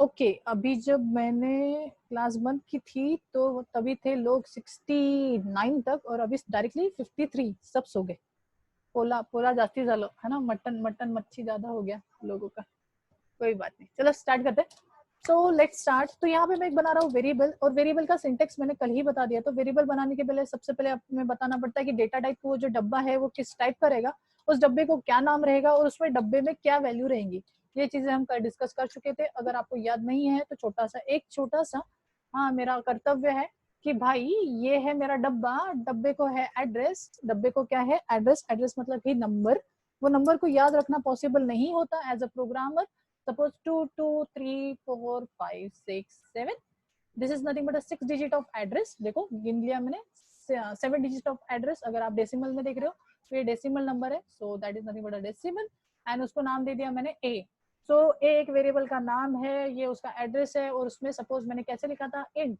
Okay अभी जब मैंने क्लास बंद की थी तो तभी थे लोग 69 तक और अभी डायरेक्टली 53 सब सो गए। पोला पोला जास्ती झालो है ना, मटन मटन मच्छी ज्यादा हो गया लोगों का। कोई बात नहीं, चलो स्टार्ट करते हैं। So let's start. तो यहाँ पे मैं एक बना रहा हूँ वेरिएबल, और वेरिएबल का सिंटेक्स मैंने कल ही बता दिया। तो वेरिएबल बनाने के पहले सबसे पहले हमें बताना पड़ता है कि डेटा टाइप वो जो डब्बा है वो किस टाइप का रहेगा, उस डब्बे को क्या नाम रहेगा और उसमें डब्बे में क्या वैल्यू रहेंगी। ये चीजें हम कल डिस्कस कर चुके थे। अगर आपको याद नहीं है तो छोटा सा हाँ मेरा कर्तव्य है कि भाई ये है मेरा डब्बा, डब्बे को है एड्रेस, डब्बे को क्या है एड्रेस, एड्रेस मतलब ही नंबर। वो नंबर को याद रखना पॉसिबल नहीं होता as a programmer. Suppose 2 2 3 4 5 6 7, this is nothing but a 6 digit of address. देखो गिन लिया मैंने 7 डिजिट ऑफ एड्रेस। अगर आप डेसिमल में देख रहे हो तो ये डेसिमल नंबर है, so that is nothing but a decimal. And उसको नाम दे दिया मैंने ए। सो ए एक वेरिएबल का नाम है, ये उसका एड्रेस है, और उसमें सपोज मैंने कैसे लिखा था इंट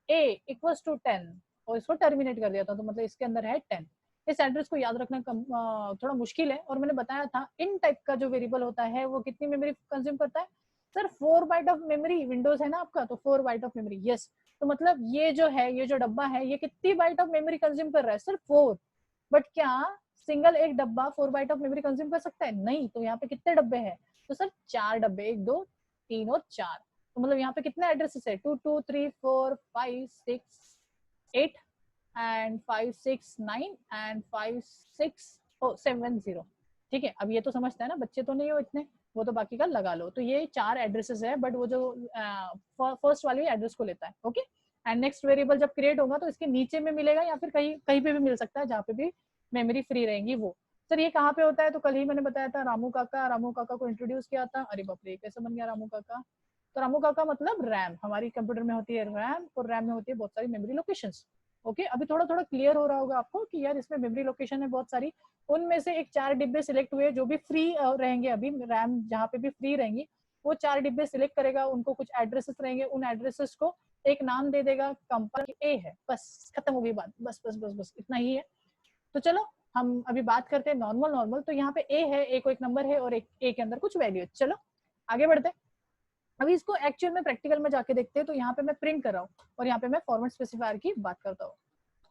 a इक्वल्स टू 10 और इसको टर्मिनेट कर दिया था, तो मतलब इसके अंदर है 10। इस एड्रेस को याद रखना थोड़ा मुश्किल है, और मैंने बताया था इन टाइप का जो वेरिएबल होता है वो कितनी मेमोरी कंज्यूम करता है। Sir 4 byte of memory, Windows है ना आपका, तो 4 बाइट ऑफ मेमोरी। यस, तो मतलब ये जो है, ये जो डब्बा है, ये कितनी बाइट ऑफ मेमोरी कंज्यूम कर रहा है? सर 4। बट क्या सिंगल एक डब्बा 4 बाइट ऑफ मेमोरी कंज्यूम कर सकता है? नहीं। तो यहाँ पे कितने डब्बे हैं? तो सर 4 डब्बे, 1 2 3 और 4। तो मतलब यहाँ पे कितने एड्रेसेस है? 2 2 3 4 5 6 8 एंड 5 6 9 एंड 5 6 7 0। ठीक है, अब ये तो समझता है ना, बच्चे तो नहीं हो इतने, वो तो बाकी का लगा लो। तो ये 4 एड्रेसेस है, बट वो जो फर्स्ट वाली एड्रेस को लेता है। ओके, एंड नेक्स्ट वेरिएबल जब क्रिएट होगा तो इसके नीचे में मिलेगा, या फिर कहीं कहीं पे भी मिल सकता है जहाँ पे भी मेमोरी फ्री रहेंगी वो। सर ये कहाँ पे होता है? तो कल ही मैंने बताया था, रामू काका को इंट्रोड्यूस किया था। अरे बाप रे, कैसे बन गया रामू काका? तो रामू काका मतलब रैम, हमारी कंप्यूटर में होती है रैम, और रैम में होती है बहुत सारी मेमोरी लोकेशंस। ओके, अभी थोड़ा थोड़ा क्लियर हो रहा होगा आपको कि यार इसमें मेमोरी लोकेशन है बहुत सारी। उनमें से एक 4 डिब्बे सिलेक्ट हुए जो भी फ्री रहेंगे, अभी रैम जहाँ पे भी फ्री रहेंगी वो 4 डिब्बे सिलेक्ट करेगा, उनको कुछ एड्रेसेस रहेंगे, उन एड्रेसेस को एक नाम दे देगा, कंपाइल ए है, बस खत्म हो गई बात। बस बस बस बस इतना ही है। तो चलो हम अभी बात करते हैं नॉर्मल नॉर्मल। तो यहाँ पे ए है, ए को एक नंबर है और एक ए के अंदर कुछ वैल्यू है। चलो आगे बढ़ते हैं। अभी इसको एक्चुअल में प्रैक्टिकल में जाके देखते हैं। तो यहाँ पे मैं प्रिंट कर रहा हूँ और यहाँ पे मैं फॉर्मेट स्पेसिफायर की बात करता हूँ।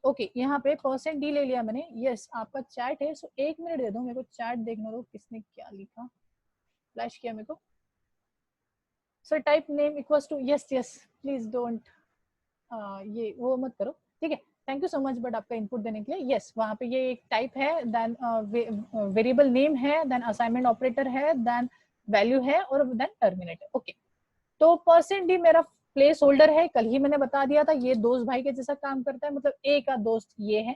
ओके, यहाँ पे %d ले लिया मैंने। यस, आपका चैट है, सो 1 मिनट दे दो मेरे को, चैट देखने दो किसने क्या लिखा, फ्लैश किया मेरे को। Sir type name equals to, yes yes please don't, ये वो मत करो, ठीक है। Thank you so much but आपका इनपुट देने के लिए। यस, वहाँ पे ये एक टाइप है, देन वेरिएबल नेम है, देन असाइनमेंट ऑपरेटर है, देन वैल्यू है, और देन टर्मिनेट है। ओके, तो %d मेरा प्लेस होल्डर है, कल ही मैंने बता दिया था, ये दोस्त भाई के जैसा काम करता है, मतलब ए का दोस्त ये है।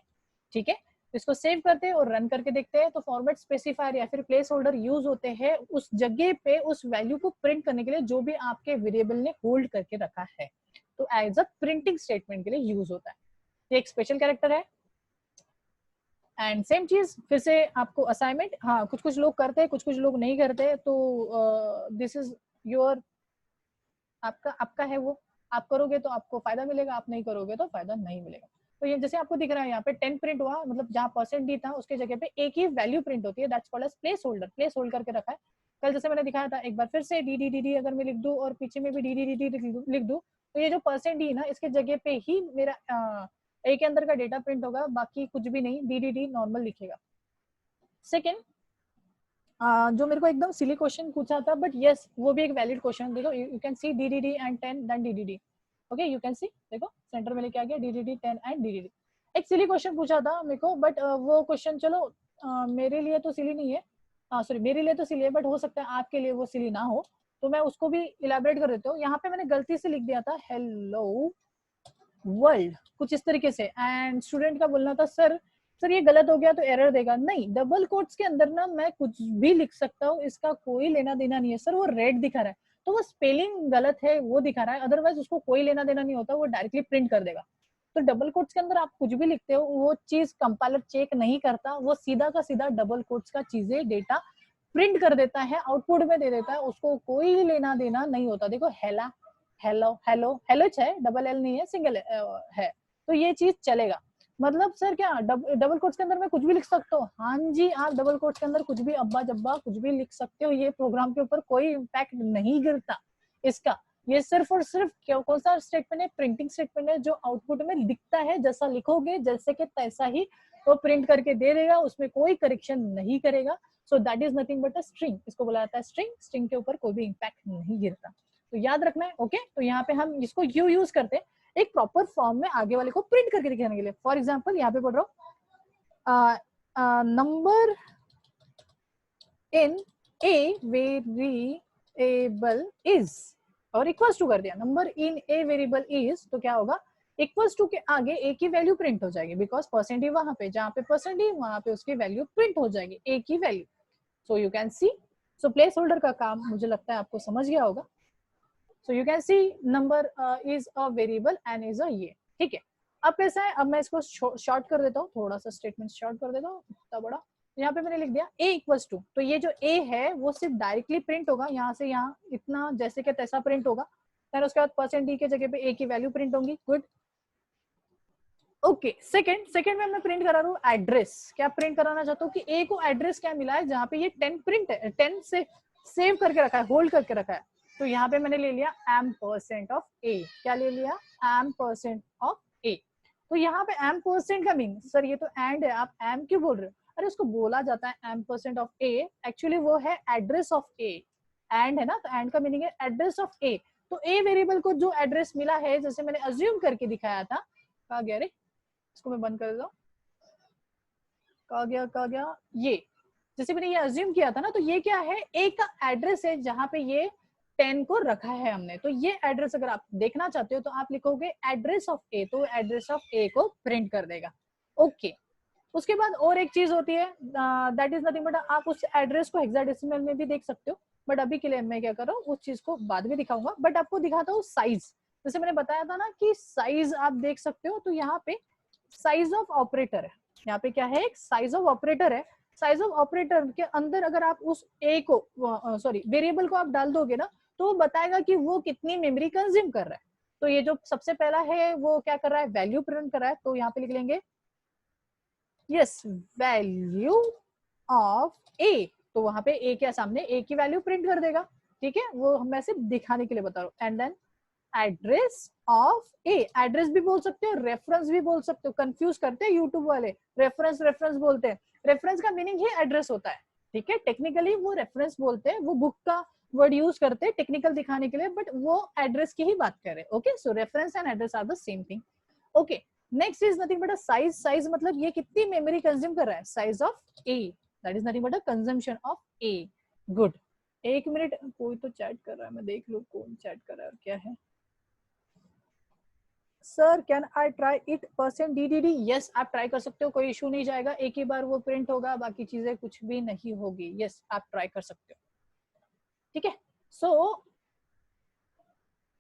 ठीक है, इसको सेव करते हैं और रन करके देखते हैं। तो फॉर्मेट स्पेसिफायर या फिर प्लेस होल्डर यूज होते हैं उस जगह पे उस वैल्यू को प्रिंट करने के लिए जो भी आपके वेरिएबल ने होल्ड करके रखा है, तो एज अ प्रिंटिंग स्टेटमेंट के लिए यूज होता है। ये एक स्पेशल कैरेक्टर है। एंड सेम चीज फिर से आपको असाइनमेंट, हाँ कुछ कुछ लोग करते हैं, कुछ कुछ लोग नहीं करते, तो दिस इज योर, आपका आपका है वो। आप करोगे तो आपको फायदा मिलेगा, आप नहीं करोगे तो फायदा नहीं मिलेगा। तो ये जैसे आपको दिख रहा है यहाँ पे 10 प्रिंट हुआ, मतलब जहाँ %d था उसके जगह पे एक ही वैल्यू प्रिंट होती है, that's called as place holder. Place hold करके रखा है। कल जैसे मैंने दिखाया था, एक बार फिर से डी डी डी डी अगर मैं लिख दूं और पीछे में भी डी डी डी डी लिख दूं, तो ये जो %d ना, इसके जगह पे ही मेरा ए के अंदर का डेटा प्रिंट होगा, बाकी कुछ भी नहीं, डी डी डी नॉर्मल लिखेगा। सेकेंड, जो मेरे को एकदम सिली क्वेश्चन पूछा था, बट यस वो भी एक वैलिड क्वेश्चन। देखो you can see DDD and 10 then DDD। Okay, you can see, देखो सेंटर में लेके आ गया DDD 10 एंड DDD। एक सिली क्वेश्चन पूछा था मेरे को, बट वो क्वेश्चन चलो मेरे लिए तो सिली नहीं है, सॉरी मेरे लिए तो सिली है, बट हो सकता है आपके लिए वो सिली ना हो, तो मैं उसको भी इलेबोरेट कर देता हूँ। यहाँ पे मैंने गलती से लिख दिया था हेलो वर्ल्ड, कुछ इस तरीके से, एंड स्टूडेंट का बोलना था सर ये गलत हो गया तो एरर देगा। नहीं, डबल कोट्स के अंदर ना मैं कुछ भी लिख सकता हूँ, इसका कोई लेना देना नहीं है। सर वो रेड दिखा रहा है तो वो स्पेलिंग गलत है वो दिखा रहा है, अदरवाइज उसको कोई लेना देना नहीं होता, वो डायरेक्टली प्रिंट कर देगा। तो डबल कोट्स के अंदर आप कुछ भी लिखते हो वो चीज कंपाइलर चेक नहीं करता, वो सीधा का सीधा डबल कोट्स का चीजें डेटा प्रिंट कर देता है, आउटपुट में दे देता है, उसको कोई लेना देना नहीं होता। देखो हेला, हेलो हेलो हेलो है, डबल एल नहीं है, सिंगल है, तो ये चीज चलेगा। मतलब सर क्या डबल कोट्स के अंदर मैं कुछ भी लिख सकता हूँ? हाँ जी, आप डबल कोट्स के अंदर कुछ भी अब्बा जब्बा कुछ भी लिख सकते हो, ये प्रोग्राम के ऊपर कोई इम्पैक्ट नहीं गिरता इसका। ये सिर्फ और सिर्फ कौन सा स्टेटमेंट है, प्रिंटिंग स्टेटमेंट है, जो आउटपुट में दिखता है, जैसा लिखोगे जैसे कि तैसा ही वो प्रिंट करके दे देगा, उसमें कोई करेक्शन नहीं करेगा। So that is nothing but a string, इसको बोला जाता है स्ट्रिंग। स्ट्रिंग के ऊपर कोई भी इम्पैक्ट नहीं गिरता, तो याद रखना है। ओके, तो यहाँ पे हम इसको यू यूज करते हैं एक प्रॉपर फॉर्म में आगे वाले को प्रिंट करके दिखाने के लिए। फॉर एग्जाम्पल यहाँ पे बोल रहा हूँ number in a variable is, और इक्वल्स टू कर दिया, number in a variable is, तो क्या होगा, इक्वल्स टू के आगे ए की वैल्यू प्रिंट हो जाएगी, बिकॉज परसेंट वहां पे जहां पे परसेंट वहां पे उसकी वैल्यू प्रिंट हो जाएगी, ए की value. So you can see, so place holder का काम मुझे लगता है आपको समझ गया होगा। So you can see number is a variable and is a ये, ठीक है। अब कैसा है, अब मैं इसको शॉर्ट कर देता हूँ, थोड़ा सा स्टेटमेंट शॉर्ट कर देता हूँ, इतना बड़ा। यहाँ पे मैंने लिख दिया a इक्वल्स टू, तो ये जो a है वो सिर्फ डायरेक्टली प्रिंट होगा, यहाँ से यहाँ इतना जैसे कि तैसा प्रिंट होगा। फिर उसके बाद परसेंट d के जगह पे a की वैल्यू प्रिंट होंगी। Good, okay. सेकंड में मैं प्रिंट करा रहा हूँ एड्रेस। क्या प्रिंट कराना चाहता हूँ कि a को एड्रेस क्या मिला है, जहाँ पे ये 10 प्रिंट है, 10 से सेव करके रखा है, होल्ड करके रखा है। तो यहाँ पे मैंने ले लिया m% ऑफ a। क्या ले लिया, m% ऑफ a। तो यहाँ पे m% का मीन, सर ये तो एंड है, आप m क्यों बोल रहे हो? अरे उसको बोला जाता है m% ऑफ a, एक्चुअली वो है एड्रेस ऑफ a। एंड है ना, तो एंड का मीनिंग है एड्रेस ऑफ a। तो a वेरिएबल को जो एड्रेस मिला है, जैसे मैंने अज्यूम करके दिखाया था, कहा गया रे, इसको मैं बंद कर देता हूँ, कहा गया ये, जैसे मैंने ये अज्यूम किया था ना, तो ये क्या है, a का एड्रेस है जहां पे ये 10 को रखा है हमने। तो ये एड्रेस अगर आप देखना चाहते हो तो आप लिखोगे एड्रेस ऑफ a, तो एड्रेस ऑफ a को प्रिंट कर देगा। ओके, उसके बाद और एक चीज होती है, दैट इज नथिंग बट, आप उस एड्रेस को हेक्साडेसिमल में भी देख सकते हो, बट अभी के लिए मैं क्या कर रहा हूँ, उस चीज को बाद में दिखाऊंगा। बट आपको दिखाता हूँ साइज, जैसे मैंने बताया था ना कि साइज आप देख सकते हो, तो यहाँ पे साइज ऑफ ऑपरेटर है, यहाँ पे क्या है, एक साइज ऑफ ऑपरेटर है। साइज ऑफ ऑपरेटर के अंदर अगर आप उस ए को, सॉरी वेरिएबल को आप डाल दोगे ना, तो वो बताएगा कि वो कितनी मेमोरी कंज्यूम कर रहा है। तो ये जो सबसे पहला है वो क्या कर रहा है, वैल्यू प्रिंट कर रहा है, तो यहाँ पे लिख लेंगे यस वैल्यू ऑफ ए। तो वहां पे ए के सामने ए की वैल्यू प्रिंट कर देगा, ठीक है। वो मैं सिर्फ दिखाने के लिए बता रहा हूँ। And then address of A, address भी बोल सकते हो, रेफरेंस भी बोल सकते हो, कंफ्यूज करते हैं यूट्यूब वाले, रेफरेंस रेफरेंस बोलते हैं। रेफरेंस का मीनिंग ही एड्रेस होता है, ठीक है। टेक्निकली वो रेफरेंस बोलते हैं, वो बुक का वर्ड यूज करते हैं टेक्निकल दिखाने के लिए, बट वो एड्रेस की ही बात कर रहे हैं। Okay, so reference and address are the same thing. Okay, next is nothing but a size. Size मतलब ये कितनी मेमोरी कंज्यूम कर रहा है, size of A, that is nothing but a consumption of A. Good, एक minute, कोई तो chat कर रहा है, मैं देख लूं कौन चैट कर रहा है और क्या है। Sir can I try it percent DDD? Yes, आप ट्राई कर सकते हो, कोई इशू नहीं जाएगा, एक ही बार वो प्रिंट होगा, बाकी चीजें कुछ भी नहीं होगी। यस, आप ट्राई कर सकते हो, ठीक है। सो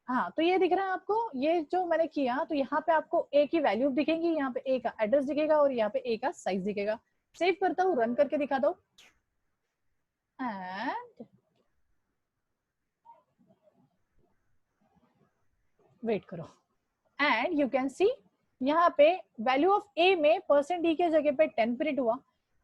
हाँ, तो ये दिख रहा है आपको, ये जो मैंने किया, तो यहाँ पे आपको ए की वैल्यू दिखेंगी, यहाँ पे ए का एड्रेस दिखेगा और यहाँ पे ए का साइज दिखेगा। सेव करता हूँ, रन करके दिखा दो, एंड वेट करो, एंड यू कैन सी यहाँ पे वैल्यू ऑफ ए में परसेंट डी के जगह पे 10 प्रिंट हुआ।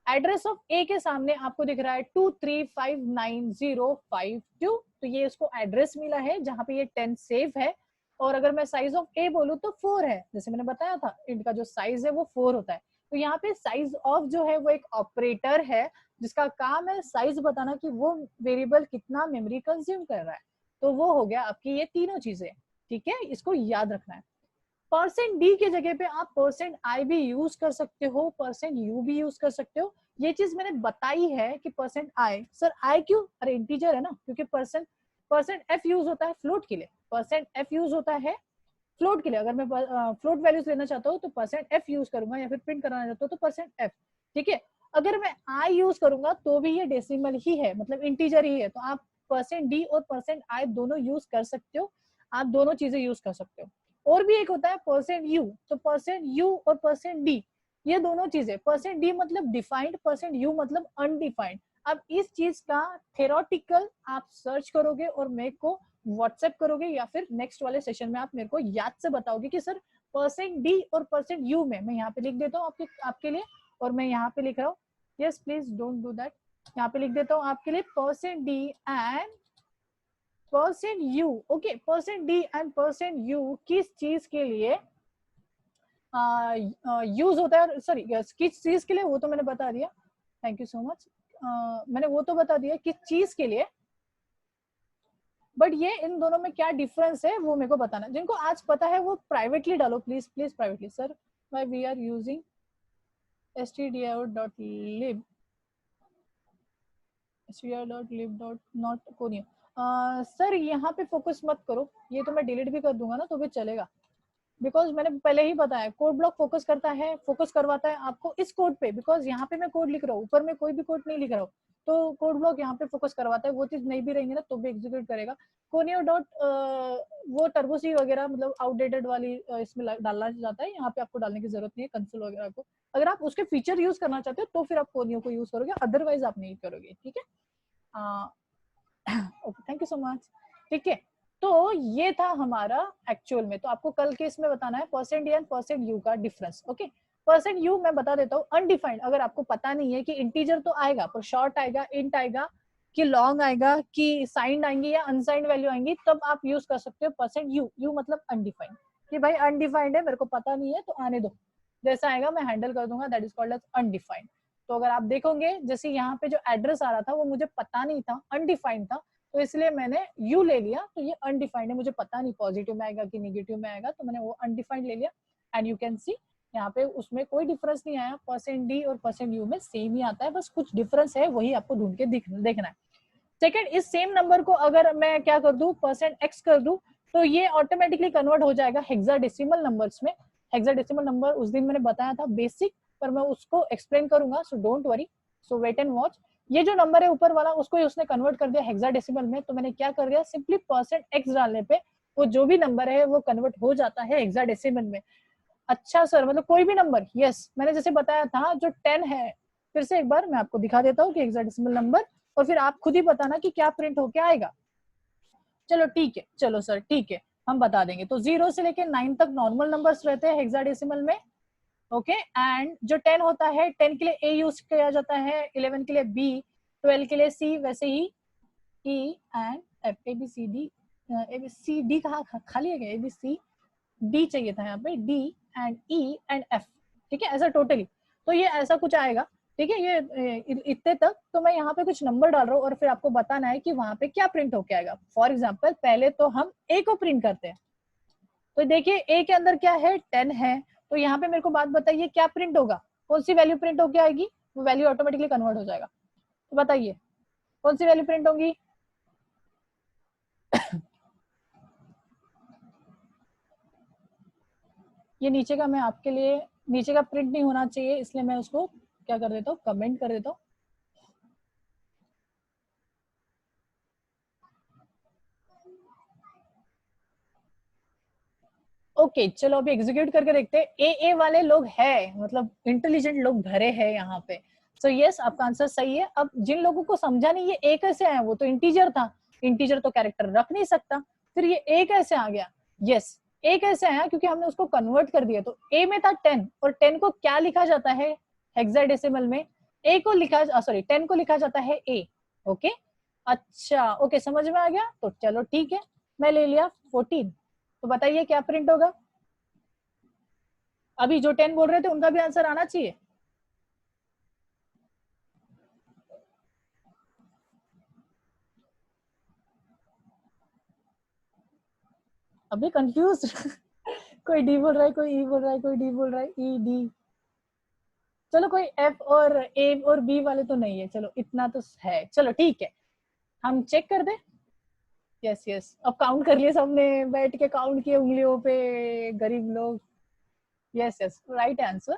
एड्रेस ऑफ ए के सामने आपको दिख रहा है 2359052, तो ये इसको एड्रेस मिला है जहां पे ये 10 सेव है। और अगर मैं साइज ऑफ ए बोलूं तो 4 है, जैसे मैंने बताया था इनका जो साइज है वो 4 होता है। तो यहाँ पे साइज ऑफ जो है वो एक ऑपरेटर है जिसका काम है साइज बताना कि वो वेरिएबल कितना मेमोरी कंज्यूम कर रहा है। तो वो हो गया आपकी ये तीनों चीजें, ठीक है, इसको याद रखना है। परसेंट डी के जगह पे आप परसेंट आई भी यूज कर सकते हो, परसेंट यू भी यूज कर सकते हो। ये चीज मैंने बताई है कि परसेंट आई, सर आई क्यों, अरे इंटीजर है ना, क्योंकि परसेंट एफ यूज होता है फ्लोट के लिए, परसेंट एफ यूज होता है फ्लोट के लिए। अगर मैं फ्लोट वैल्यूज लेना चाहता हूँ तो परसेंट एफ यूज करूंगा, या फिर प्रिंट कराना चाहता हूँ तो परसेंट एफ, ठीक है। अगर मैं आई यूज करूंगा तो भी ये डेसिमल ही है, मतलब इंटीजर ही है, तो आप परसेंट डी और परसेंट आई दोनों यूज कर सकते हो, आप दोनों चीजें यूज कर सकते हो। और भी एक होता है परसेंट यू, तो परसेंट यू और परसेंट डी, ये दोनों चीजें, परसेंट डी मतलब डिफाइंड, परसेंट यू मतलब अनडिफाइंड। अब इस चीज का थेरोटिकल आप सर्च करोगे और मेरे को व्हाट्सएप करोगे, या फिर नेक्स्ट वाले सेशन में आप मेरे को याद से बताओगे कि सर परसेंट डी और परसेंट यू में, मैं यहाँ पे लिख देता हूँ आपके लिए, और मैं यहाँ पे लिख रहा हूँ, yes please don't do that, यहाँ पे लिख देता हूँ आपके लिए percent D and percent you, okay, percent D and percent you किस चीज के लिए यूज होता है, सॉरी किस चीज के लिए, वो तो मैंने बता दिया, थैंक यू सो मच, मैंने वो तो बता दिया किस चीज के लिए, बट ये इन दोनों में क्या डिफरेंस है वो मेरे को बताना, जिनको आज पता है वो प्राइवेटली डालो please please privately. Sir why we are using stdio.lib stdio.lib.not कोनियो, सर यहाँ पे फोकस मत करो, ये तो मैं डिलीट भी कर दूंगा ना तो भी चलेगा, बिकॉज मैंने पहले ही बताया कोड ब्लॉक फोकस करता है, फोकस करवाता है आपको इस कोड पे, बिकॉज यहाँ पे मैं कोड लिख रहा हूँ, ऊपर में कोई भी कोड नहीं लिख रहा हूँ, तो कोड ब्लॉक यहाँ पे फोकस करवाता है, वो चीज नहीं भी रहेंगी ना तो भी एग्जीक्यूट करेगा। कोनियो डॉट वो टर्बोसी वगैरह मतलब आउटडेटेड वाली इसमें डालना जाता है, यहाँ पे आपको डालने की जरूरत नहीं है कंसोल वगैरह को, अगर आप उसके फीचर यूज करना चाहते हो तो फिर आप कोनियो को यूज करोगे, अदरवाइज आप नहीं करोगे, ठीक है। Okay thank you so much, ठीक है। तो ये था हमारा एक्चुअल में, तो आपको कल के इसमें बताना है percent D and percent you का डिफरेंस, ओके। परसेंट यू मैं बता देता हूँ, अनडिफाइंड, अगर आपको पता नहीं है कि इंटीजर तो आएगा पर शॉर्ट आएगा, इंट आएगा कि लॉन्ग आएगा कि साइंड आएंगी या अनसाइंड वैल्यू आएंगी, तब आप यूज कर सकते हो परसेंट यू, यू मतलब अनडिफाइंड, कि भाई अनडिफाइंड है मेरे को पता नहीं है तो आने दो, जैसा आएगा मैं हैंडल कर दूंगा, that is called as undefined. तो अगर आप देखोगे जैसे यहाँ पे जो एड्रेस आ रहा था वो मुझे पता नहीं था, अनडिफाइंड था, तो इसलिए मैंने यू ले लिया, तो ये अनडिफाइंड है, मुझे पता नहीं पॉजिटिव में आएगा कि नेगेटिव में आएगा, तो मैंने वो अनडिफाइंड ले लिया। एंड यू कैन सी यहाँ पे उसमें कोई डिफरेंस नहीं आया, परसेंट डी और परसेंट यू में सेम ही आता है, बस कुछ डिफरेंस है वही आपको ढूंढ के देखना है। सेकेंड, इस सेम नंबर को अगर मैं क्या कर दूं परसेंट एक्स कर दूं, तो ये ऑटोमेटिकली कन्वर्ट हो जाएगा हेक्साडेसिमल नंबर्स में। हेक्साडेसिमल नंबर उस दिन मैंने बताया था बेसिक, पर मैं उसको एक्सप्लेन करूंगा, so don't worry, so wait and watch. ये जो नंबर है ऊपर वाला उसको उसने कन्वर्ट कर दिया हेक्साडेसिमल में, तो मैंने क्या कर दिया सिंपली परसेंट एक्स डालने पे वो जो भी नंबर है वो कन्वर्ट हो जाता है हेक्साडेसिमल में। अच्छा सर मतलब कोई भी नंबर, यस मैंने जैसे बताया था जो 10 है, फिर से एक बार मैं आपको दिखा देता हूँ कि हेक्साडेसिमल नंबर, और फिर आप खुद ही बताना कि क्या प्रिंट होके आएगा। चलो ठीक है, चलो सर ठीक है हम बता देंगे, तो 0 से लेके 9 तक नॉर्मल नंबर्स रहते हैं हेक्साडेसिमल में, ओके। एंड जो 10 होता है 10 के लिए ए यूज किया जाता है, 11 के लिए बी, 12 के लिए सी, वैसे ही E and F, A B C D, A B C D कहाँ खाली है क्या, ए बी सी डी चाहिए था यहाँ पे, D and E and F, ठीक है, ऐसा टोटली, तो ये ऐसा कुछ आएगा, ठीक है, ये इतने तक। तो मैं यहाँ पे कुछ नंबर डाल रहा हूँ और फिर आपको बताना है कि वहां पे क्या प्रिंट होके आएगा। फॉर एग्जाम्पल पहले तो हम ए को प्रिंट करते हैं, तो देखिए ए के अंदर क्या है 10 है, तो यहाँ पे मेरे को बात बताइए क्या प्रिंट होगा, कौन सी वैल्यू प्रिंट होके आएगी, वो वैल्यू ऑटोमेटिकली कन्वर्ट हो जाएगा, तो बताइए कौन सी वैल्यू प्रिंट होगी। ये नीचे का मैं आपके लिए, नीचे का प्रिंट नहीं होना चाहिए इसलिए मैं उसको क्या कर देता हूँ कमेंट कर देता हूँ। ओके चलो अभी एग्जीक्यूट करके देखते हैं। ए वाले लोग हैं, मतलब इंटेलिजेंट लोग भरे हैं यहाँ पे, सो यस आपका आंसर सही है। अब जिन लोगों को समझा नहीं ये ए कैसे आया, वो तो इंटीजर था, इंटीजर तो कैरेक्टर रख नहीं सकता, फिर ये ए कैसे आ गया, यस ए कैसे आया क्योंकि हमने उसको कन्वर्ट कर दिया, तो ए में था 10 और 10 को क्या लिखा जाता है हेक्साडेसिमल में, ए को लिखा सॉरी 10 को लिखा जाता है ए, ओके। अच्छा ओके समझ में आ गया, तो चलो ठीक है मैं ले लिया 14, तो बताइए क्या प्रिंट होगा। अभी जो 10 बोल रहे थे उनका भी आंसर आना चाहिए। अभी कंफ्यूज कोई डी बोल रहा है, कोई ई बोल रहा है, कोई डी बोल रहा है, ई डी, चलो कोई एफ और ए और बी वाले तो नहीं है, चलो इतना तो है, चलो ठीक है हम चेक कर दे। यस यस अब काउंट कर लिए सबने, बैठ के काउंट किए उंगलियों पे, गरीब लोग। Yes yes right answer,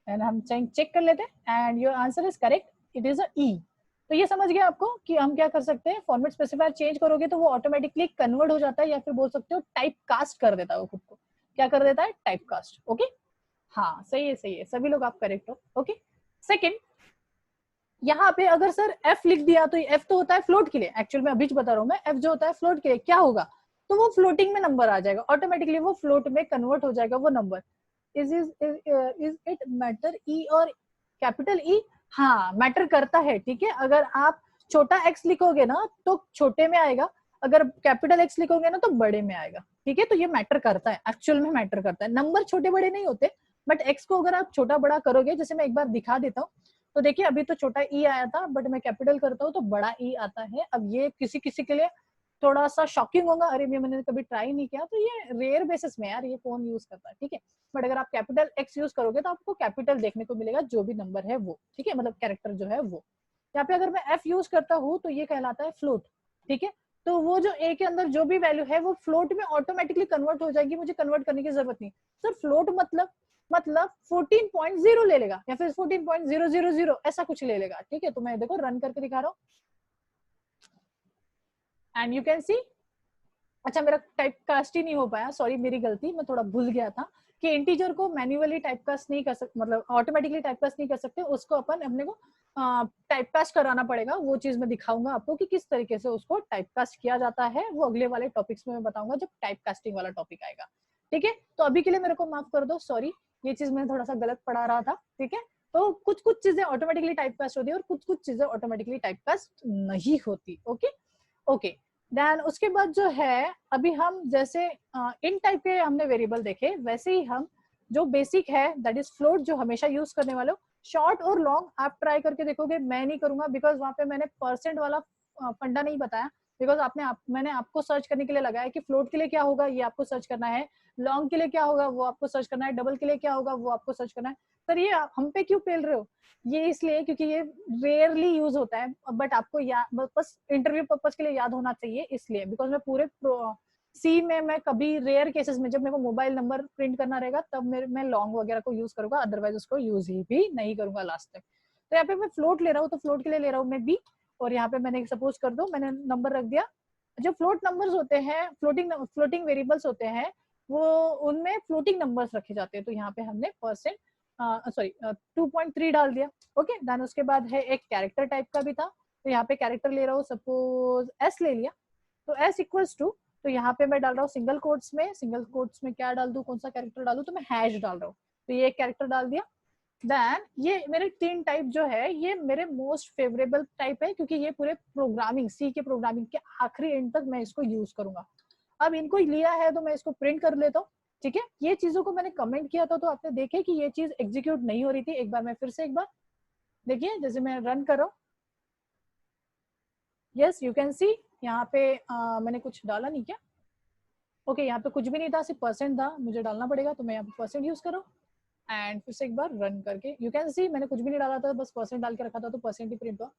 and हम चेक कर लेते हैं, and your answer is correct, it is a E. तो ये समझ गया आपको कि हम क्या कर सकते हैं, फॉर्मेट स्पेसिफायर चेंज करोगे तो वो ऑटोमेटिकली कन्वर्ट हो जाता है, या फिर बोल सकते हो टाइप कास्ट कर देता है वो खुद को, क्या कर देता है टाइप कास्ट, ओके। हाँ सही है सभी लोग आप करेक्ट हो, ओके। सेकेंड, यहाँ पे अगर सर एफ लिख दिया तो एफ तो होता है फ्लोट के लिए, एक्चुअल में अभी बता रहा हूँ मैं, एफ जो होता है फ्लोट के लिए क्या होगा, तो वो फ्लोटिंग में नंबर आ जाएगा ऑटोमेटिकली, वो फ्लोट में कन्वर्ट हो जाएगा वो नंबर। इज इट मैटर ई और कैपिटल ई, हाँ मैटर करता है, ठीक है। अगर आप छोटा एक्स लिखोगे ना तो छोटे में आएगा, अगर कैपिटल एक्स लिखोगे ना तो बड़े में आएगा, ठीक है। तो ये मैटर करता है, एक्चुअल में मैटर करता है। नंबर छोटे बड़े नहीं होते, बट एक्स को अगर आप छोटा बड़ा करोगे, जैसे मैं एक बार दिखा देता हूँ, तो देखिए अभी तो छोटा ई आया था, बट मैं कैपिटल करता हूँ तो बड़ा ई आता है। अब ये किसी किसी के लिए थोड़ा सा शॉकिंग होगा, अरे ये मैंने कभी ट्राई नहीं किया, तो ये रेयर बेसिस में यार ये फोन यूज करता है, ठीक है। बट अगर आप कैपिटल एक्स यूज करोगे तो आपको कैपिटल देखने को मिलेगा, जो भी नंबर है वो, ठीक है, मतलब कैरेक्टर जो है वो। यहाँ पे अगर मैं एफ यूज करता हूँ तो ये कहलाता है फ्लोट, ठीक है। तो वो जो ए के अंदर जो भी वैल्यू है वो फ्लोट में ऑटोमेटिकली कन्वर्ट हो जाएगी, मुझे कन्वर्ट करने की जरूरत नहीं। सर फ्लोट मतलब 14.0 ले लेगा या फिर 14.000 ऐसा कुछ ले लेगा, ठीक है। तो मैं देखो रन करके दिखा रहा हूँ एंड यू कैन सी। अच्छा मेरा टाइप कास्ट ही नहीं हो पाया, सॉरी मेरी गलती, मैं थोड़ा भूल गया था कि इंटीजर को मैन्युअली टाइप कास्ट नहीं कर सकते, मतलब ऑटोमेटिकली टाइप कास्ट नहीं कर सकते, उसको अपने को टाइप कास्ट कराना पड़ेगा। वो चीज मैं दिखाऊंगा आपको कि किस तरीके से उसको टाइप कास्ट किया जाता है, वो अगले वाले टॉपिक्स में मैं बताऊंगा जब टाइप कास्टिंग वाला टॉपिक आएगा, ठीक है। तो अभी के लिए मेरे को माफ कर दो, सॉरी ये चीज मैं थोड़ा सा गलत पढ़ा रहा था, ठीक है। तो कुछ कुछ चीजें ऑटोमेटिकली टाइप कास्ट होती है और कुछ कुछ चीजें ऑटोमेटिकली टाइप कास्ट नहीं होती, ओके ओके। देन उसके बाद जो है, अभी हम जैसे इन टाइप के हमने वेरिएबल देखे, वैसे ही हम जो बेसिक है दैट इज फ्लोट, जो हमेशा यूज करने वाले हो। शॉर्ट और लॉन्ग आप ट्राई करके देखोगे, मैं नहीं करूंगा बिकॉज वहां पे मैंने परसेंट वाला फंडा नहीं बताया, बिकॉज मैंने आपको सर्च करने के लिए लगाया कि फ्लोट के लिए क्या होगा ये आपको सर्च करना है, लॉन्ग के लिए क्या होगा वो आपको सर्च करना है, डबल के लिए क्या होगा वो आपको सर्च करना है। सर ये हम पे क्यों पेल रहे हो? ये इसलिए क्योंकि ये रेयरली यूज होता है, बट आपको बस इंटरव्यू पर्पज के लिए याद होना चाहिए, इसलिए बिकॉज मैं पूरे सी में मैं कभी रेयर केसेस में जब मेरे को मोबाइल नंबर प्रिंट करना रहेगा तब मैं लॉन्ग वगैरह को यूज करूंगा, अदरवाइज उसको यूज ही भी नहीं करूंगा लास्ट तक। तो यहाँ पे मैं फ्लोट ले रहा हूँ, तो फ्लोट के लिए ले रहा हूँ मैं बी, और यहाँ पे मैंने सपोज कर दो मैंने नंबर रख दिया। जो फ्लोट नंबर्स होते हैं, फ्लोटिंग वेरिएबल्स होते हैं, वो उनमें फ्लोटिंग नंबर्स रखे जाते हैं। तो यहाँ पे हमने परसेंट सॉरी 2.3 डाल दिया, ओके। देन उसके बाद है एक कैरेक्टर टाइप का भी था, तो यहाँ पे कैरेक्टर ले रहा हूँ, सपोज एस ले लिया, तो एस इक्वल्स टू, तो यहाँ पे मैं डाल रहा हूँ सिंगल कोट्स में क्या डाल दूं, कौन सा कैरेक्टर डालूं, तो मैं हैश डाल रहा हूँ, तो ये एक कैरेक्टर डाल दिया। देन ये मेरे 3 टाइप जो है ये मेरे मोस्ट फेवरेबल टाइप है, क्योंकि ये पूरे प्रोग्रामिंग सी के प्रोग्रामिंग के आखिरी एंड तक मैं इसको यूज करूंगा। अब इनको लिया है तो मैं इसको प्रिंट कर लेता हूँ, ठीक है। ये चीजों को मैंने कमेंट किया था तो आपने देखे कि ये चीज एग्जीक्यूट नहीं हो रही थी। एक बार मैं फिर से एक बार देखिए, जैसे मैं रन कर रहा हूँ, यस यू कैन सी यहाँ पे मैंने कुछ डाला नहीं क्या, ओके यहाँ पे कुछ भी नहीं था, सिर्फ परसेंट था, मुझे डालना पड़ेगा, तो मैं यहाँ पे परसेंट यूज कर रहा हूँ एंड फिर से एक बार रन करके यू कैन सी मैंने कुछ भी नहीं डाला था, बस परसेंट डाल के रखा था, तो परसेंट ही प्रिंट हुआ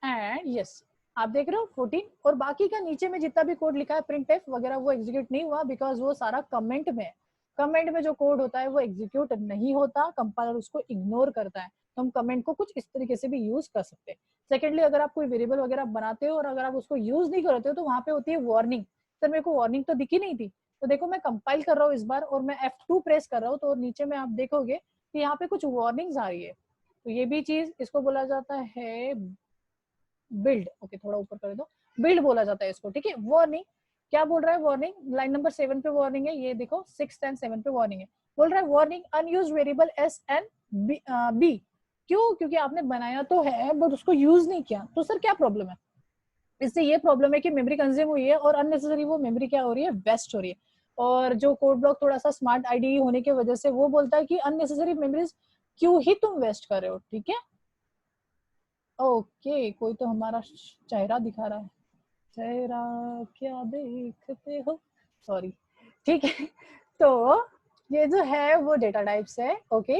एंड यस आप देख रहे हो 14। और बाकी का नीचे में जितना भी कोड लिखा है प्रिंट एफ वगैरह वो एग्जीक्यूट नहीं हुआ, बिकॉज वो सारा कमेंट में है। कमेंट में जो कोड होता है वो एग्जीक्यूट नहीं होता, कंपाइलर उसको इग्नोर करता है। तो हम कमेंट को कुछ इस तरीके से भी यूज कर सकते हैं। सेकेंडली अगर आप कोई वेरिएबल वगैरह बनाते हो और अगर आप उसको यूज नहीं करते हो तो वहां पे होती है वार्निंग। सर मेरे को वार्निंग तो दिखी नहीं थी, तो देखो मैं कंपाइल कर रहा हूँ इस बार और मैं F2 प्रेस कर रहा हूँ, तो नीचे में आप देखोगे कि यहाँ पे कुछ वार्निंग्स आ रही है। तो ये भी चीज, इसको बोला जाता है बिल्ड, ओके थोड़ा ऊपर कर दो, बिल्ड बोला जाता है इसको, ठीक है। वार्निंग क्या बोल रहा है, वार्निंग लाइन नंबर 7 पे वार्निंग है, ये देखो 6 एंड 7 पे वार्निंग है। बोल रहा है warning unused variable S and B, क्यों? क्योंकि आपने बनाया तो है बट उसको यूज नहीं किया। तो सर क्या प्रॉब्लम है? इससे ये प्रॉब्लम है कि मेमोरी कंज्यूम हुई है और अननेसेसरी वो मेमोरी क्या हो रही है, वेस्ट हो रही है। और जो कोड ब्लॉक थोड़ा सा स्मार्ट आईडी होने की वजह से वो बोलता है कि अननेसेसरी मेमोरीज क्यों ही तुम वेस्ट कर रहे हो, ठीक है। ओके कोई तो हमारा चेहरा दिखा रहा है, चेहरा क्या देखते हो, सॉरी, ठीक है। तो ये जो है वो डेटा टाइप्स है, ओके।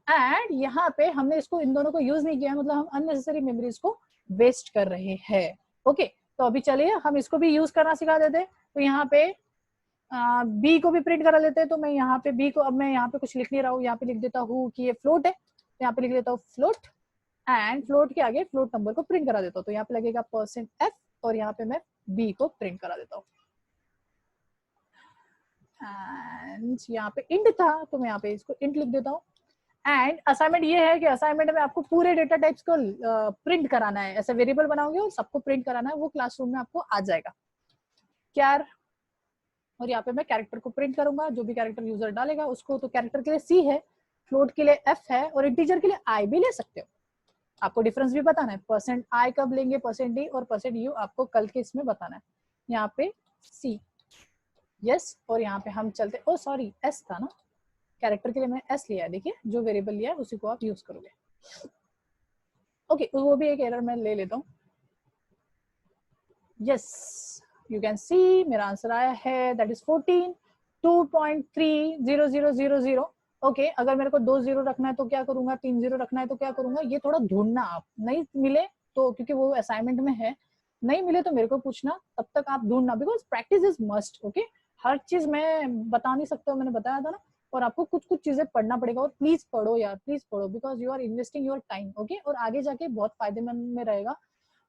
एंड यहाँ पे हमने इसको इन दोनों को यूज नहीं किया, मतलब हम अननेसेसरी मेमोरीज को वेस्ट कर रहे हैं, ओके। तो अभी चलिए हम इसको भी यूज करना सिखा देते हैं। तो यहाँ पे बी को भी प्रिंट करा लेते हैं। तो मैं यहाँ पे बी को, अब मैं यहाँ पे कुछ लिख नहीं रहा हूँ, यहाँ पे लिख देता हूँ कि ये फ्लोट है, तो यहाँ पे लिख देता हूँ फ्लोट एंड फ्लोट के आगे फ्लोट नंबर को प्रिंट करा देता हूँ। तो यहाँ पे लगेगा %f और यहाँ पे मैं b को प्रिंट करा देता हूँ। एंड यहाँ पे इंट था तो मैं यहाँ पे इसको इंट लिख देता हूँ। एंड असाइनमेंट ये है कि असाइनमेंट में आपको पूरे डेटा टाइप्स को प्रिंट कराना है, ऐसे वेरिएबल बनाओगे और सबको प्रिंट कराना है, वो क्लासरूम में आपको आ जाएगा क्या। और यहाँ पे मैं कैरेक्टर को प्रिंट करूंगा, जो भी कैरेक्टर यूजर डालेगा उसको। तो कैरेक्टर के लिए C है, फ्लोट के लिए F है और इंटीजर के लिए I भी ले सकते हो, आपको डिफरेंस भी बताना है, परसेंट आई कब लेंगे, परसेंट डी और परसेंट यू आपको कल के इसमें बताना है। यहाँ पे सी यस, और यहाँ पे हम चलते, ओ सॉरी एस था ना, कैरेक्टर के लिए मैंने एस लिया है, देखिए जो वेरिएबल लिया है उसी को आप यूज करोगे। ओके, वो भी एक एरर मैं ले लेता हूँ। यस, यू कैन सी मेरा आंसर आया है, दैट इज 14 2.30000। ओके, अगर मेरे को 2 जीरो रखना है तो क्या करूंगा, 3 जीरो रखना है तो क्या करूंगा, ये थोड़ा ढूंढना, आप नहीं मिले तो, क्योंकि वो असाइनमेंट में है, नहीं मिले तो मेरे को पूछना, तब तक आप ढूंढना, because practice is must. Okay, हर चीज मैं बता नहीं सकता, मैंने बताया था ना, और आपको कुछ कुछ चीजें पढ़ना पड़ेगा, और प्लीज पढ़ो यार, प्लीज पढ़ो, because you are investing your time. Okay, और आगे जाके बहुत फायदेमंद में रहेगा।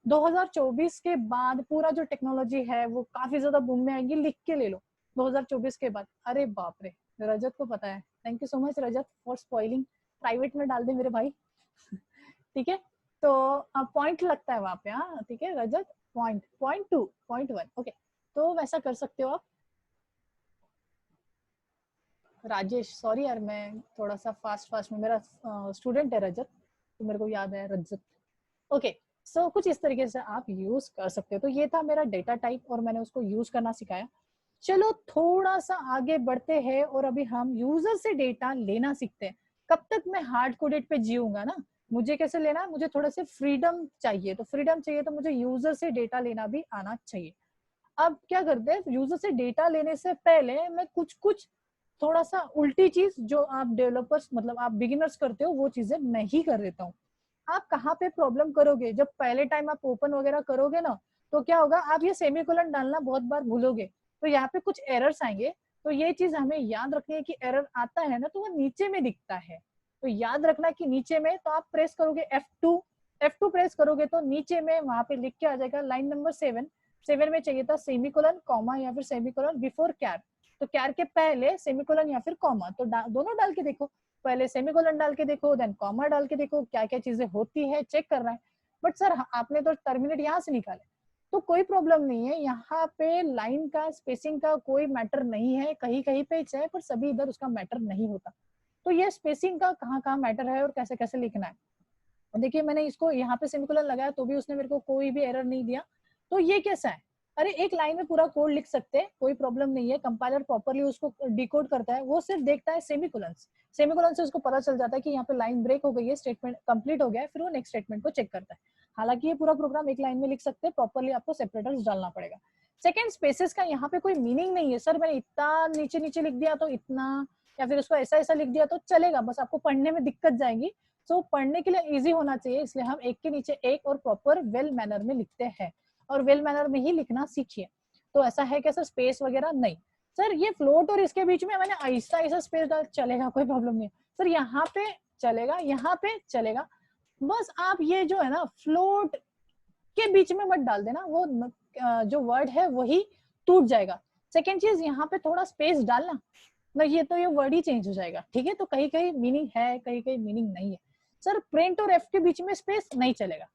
2024 के बाद पूरा जो टेक्नोलॉजी है वो काफी ज्यादा बूम में आएगी, लिख के ले लो 2024 के बाद। अरे बाप रे, रजत को पता है, thank you so much Rajat for spoiling, private में डाल दे मेरे भाई। ठीक है, तो पॉइंट लगता है वहां पे, हाँ ठीक है रजत, पॉइंट 0.2 0.1। ओके, तो वैसा कर सकते हो आप। राजेश, सॉरी यार मैं थोड़ा सा फास्ट में, मेरा स्टूडेंट है रजत, तो मेरे को याद है रजत। ओके, सो कुछ इस तरीके से आप यूज कर सकते हो। तो ये था मेरा डेटा टाइप और मैंने उसको यूज करना सिखाया। चलो थोड़ा सा आगे बढ़ते हैं और अभी हम यूजर से डेटा लेना सीखते हैं। कब तक मैं हार्ड कोडेड पे जीऊंगा ना, मुझे कैसे लेना है, मुझे थोड़ा सा फ्रीडम चाहिए, तो फ्रीडम चाहिए तो मुझे यूजर से डेटा लेना भी आना चाहिए। अब क्या करते हैं, यूजर से डेटा लेने से पहले मैं कुछ कुछ थोड़ा सा उल्टी चीज जो आप डेवलपर्स मतलब आप बिगिनर्स करते हो वो चीजें मैं ही कर देता हूँ। आप कहाँ पे प्रॉब्लम करोगे, जब पहले टाइम आप ओपन वगैरह करोगे ना, तो क्या होगा, आप ये सेमीकोलन डालना बहुत बार भूलोगे, तो यहाँ पे कुछ एरर्स आएंगे। तो ये चीज हमें याद रखनी है कि एरर आता है ना तो वो नीचे में दिखता है, तो याद रखना कि नीचे में, तो आप प्रेस करोगे F2 प्रेस करोगे तो नीचे में वहां पे लिख के आ जाएगा लाइन नंबर 7 में चाहिए था सेमीकोलन कॉमा या फिर सेमीकोलन बिफोर कैर, तो कैर के पहले सेमीकोलन या फिर कॉमा, तो दोनों डाल के देखो, पहले सेमीकोलन डाल के देखो देन कॉमा डाल के देखो, क्या क्या चीजें होती है चेक करना है। बट सर आपने तो टर्मिनेट यहाँ से निकाले, तो कोई प्रॉब्लम नहीं है, यहाँ पे लाइन का स्पेसिंग का कोई मैटर नहीं है, कहीं कहीं पे चाहे पर सभी इधर उसका मैटर नहीं होता। तो ये स्पेसिंग का कहाँ कहाँ मैटर है और कैसे कैसे लिखना है। देखिए मैंने इसको यहाँ पे सेमीकोलन लगाया तो भी उसने मेरे को कोई भी एरर नहीं दिया, तो ये कैसा है, अरे एक लाइन में पूरा कोड लिख सकते हैं, कोई प्रॉब्लम नहीं है, कंपाइलर प्रॉपर्ली उसको डिकोड करता है, वो सिर्फ देखता है सेमीकोलन से उसको पता चल जाता है कि यहाँ पे लाइन ब्रेक हो गई है, स्टेटमेंट कंप्लीट हो गया है, फिर वो नेक्स्ट स्टेटमेंट को चेक करता है। हालांकि ये पूरा प्रोग्राम एक लाइन में लिख सकते हैं, प्रॉपर्ली आपको सेपरेटर्स डालना पड़ेगा। सेकेंड, स्पेसेस का यहाँ पे कोई मीनिंग नहीं है, सर मैंने इतना नीचे नीचे लिख दिया तो इतना, या फिर उसको ऐसा ऐसा लिख दिया तो चलेगा, बस आपको पढ़ने में दिक्कत जाएगी। तो पढ़ने के लिए इजी होना चाहिए, इसलिए हम एक के नीचे एक और प्रॉपर वेल मैनर में लिखते हैं, और वेल मैनर में ही लिखना सीखिए। तो ऐसा है कि सर स्पेस वगैरह नहीं, सर ये फ्लोट और इसके बीच में मैंने ऐसा ऐसा स्पेस डाल, चलेगा कोई प्रॉब्लम नहीं, सर यहाँ पे चलेगा, यहाँ पे चलेगा, बस आप ये जो है ना फ्लोट के बीच में मत डाल देना, वो जो वर्ड है वही टूट जाएगा। सेकेंड चीज, यहाँ पे थोड़ा स्पेस डालना ना, ये तो ये वर्ड ही चेंज हो जाएगा, ठीक है, तो कहीं कहीं मीनिंग है कहीं कहीं मीनिंग नहीं है। सर प्रिंट और एफ के बीच में स्पेस नहीं चलेगा,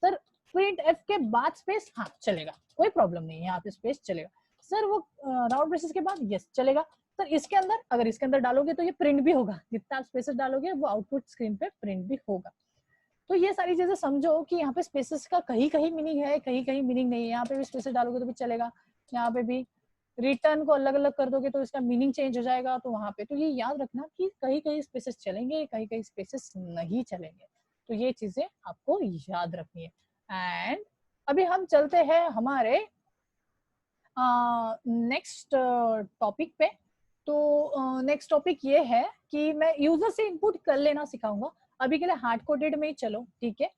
सर प्रिंट एफ के बाद स्पेस हाँ चलेगा, कोई प्रॉब्लम नहीं है, यहाँ पे स्पेस चलेगा। सर वो राउंड ब्रेसेस के बाद यस चलेगा, सर इसके अंदर, अगर इसके अंदर डालोगे तो ये प्रिंट भी होगा, जितना आप स्पेसेस डालोगे वो आउटपुट स्क्रीन पे प्रिंट भी होगा। तो ये सारी चीजें समझो कि यहाँ पे स्पेसेस का कहीं कहीं मीनिंग है कहीं कहीं मीनिंग नहीं है, यहाँ पे भी स्पेसेस डालोगे तो भी चलेगा, यहाँ पे भी रिटर्न को अलग अलग कर दोगे तो इसका मीनिंग चेंज हो जाएगा, तो वहां पे तो ये याद रखना कि कहीं कहीं स्पेसेस चलेंगे कहीं कहीं स्पेसेस नहीं चलेंगे, तो ये चीजें आपको याद रखनी है। एंड अभी हम चलते हैं हमारे नेक्स्ट टॉपिक पे। तो नेक्स्ट टॉपिक ये है कि मैं यूजर से इनपुट कर लेना सिखाऊंगा, अभी के लिए हार्ड कोडेड में ही चलो, ठीक है।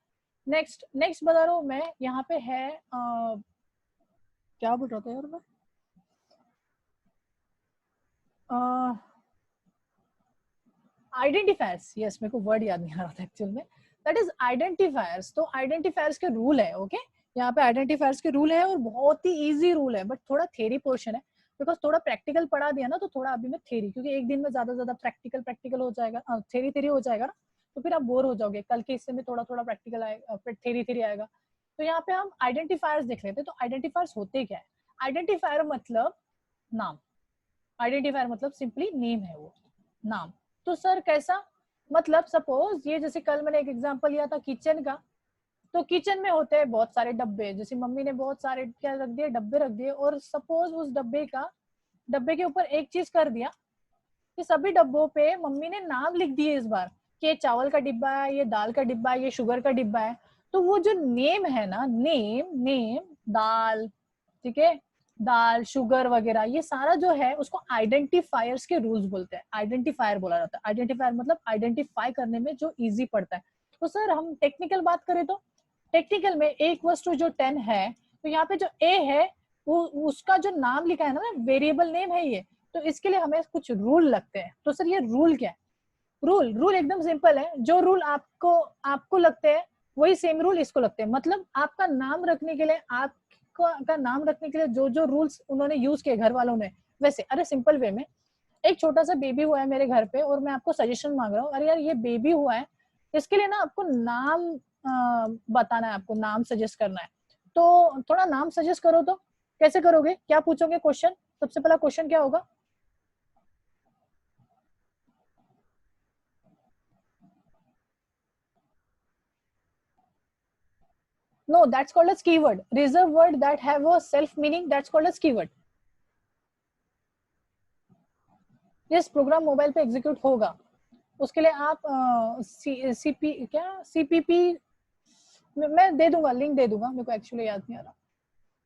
नेक्स्ट बता रहा हूँ मैं, यहाँ पे है क्या बोल रहा था यार मैं, आइडेंटिफायर्स, यस मेरे को वर्ड याद नहीं आ रहा था एक्चुअल में, दैट इज आइडेंटिफायर्स। तो आइडेंटिफायर्स के रूल है, ओके यहाँ पे आइडेंटिफायर्स के रूल है और बहुत ही इजी रूल है, बट थोड़ा थ्योरी पोर्शन है, बिकॉज थोड़ा प्रैक्टिकल पढ़ा दिया ना तो थोड़ा अभी मैं थ्योरी, क्योंकि एक दिन में ज्यादा प्रैक्टिकल हो जाएगा, थ्योरी हो जाएगा ना, तो फिर आप बोर हो जाओगे, कल के हिस्से में थोड़ा थोड़ा प्रैक्टिकल आएगा, फिर थ्योरी आएगा। तो यहाँ पे हम आइडेंटिफायर्स देख लेते हैं। तो आइडेंटिफायर्स होते क्या है, आइडेंटिफायर मतलब नाम, आइडेंटिफायर मतलब सिंपली नेम है वो, नाम। तो सर कैसा, मतलब सपोज ये जैसे कल मैंने एक एग्जांपल लिया था किचन का, तो किचन में होते हैं बहुत सारे डब्बे, जैसे मम्मी ने बहुत सारे क्या रख दिए, डब्बे रख दिए, और सपोज उस डब्बे के ऊपर एक चीज कर दिया कि सभी डब्बों पे मम्मी ने नाम लिख दिए इस बार कि ये चावल का डिब्बा है, ये दाल का डिब्बा है, ये शुगर का डिब्बा है। तो वो जो नेम है ना, नेम नेम दाल, ठीक है, दाल शुगर वगैरह, ये सारा जो है उसको आइडेंटिफायर्स के रूल्स बोलते हैं। आइडेंटिफायर बोला जाता है। आइडेंटिफायर मतलब आइडेंटिफाई करने में जो इजी पड़ता है। तो सर हम टेक्निकल बात करें तो टेक्निकल में 1 जो 10 है, तो यहाँ पे जो ए है वो उसका जो नाम लिखा है ना, वेरिएबल नेम है ये, तो इसके लिए हमें कुछ रूल लगते हैं। तो सर ये रूल क्या है? रूल रूल एकदम सिंपल है। जो रूल आपको आपको लगते हैं वही सेम रूल इसको लगते हैं। मतलब आपका नाम रखने के लिए, आपका नाम रखने के लिए जो जो रूल्स उन्होंने यूज किए घर वालों ने, वैसे अरे सिंपल वे में, एक छोटा सा बेबी हुआ है मेरे घर पे और मैं आपको सजेशन मांग रहा हूँ, अरे यार ये बेबी हुआ है, इसके लिए ना आपको नाम बताना है, आपको नाम सजेस्ट करना है। तो थोड़ा नाम सजेस्ट करो। तो कैसे करोगे, क्या पूछोगे क्वेश्चन? सबसे पहला क्वेश्चन क्या होगा? No, that's called as keyword. Reserve word that have a self meaning, that's called as keyword. Yes, program mobile पे एग्जीक्यूट होगा। उसके लिए आप सीपी क्या सीपीपी मैं दे दूंगा, लिंक दे दूंगा, मेरे को एक्चुअली याद नहीं आ रहा।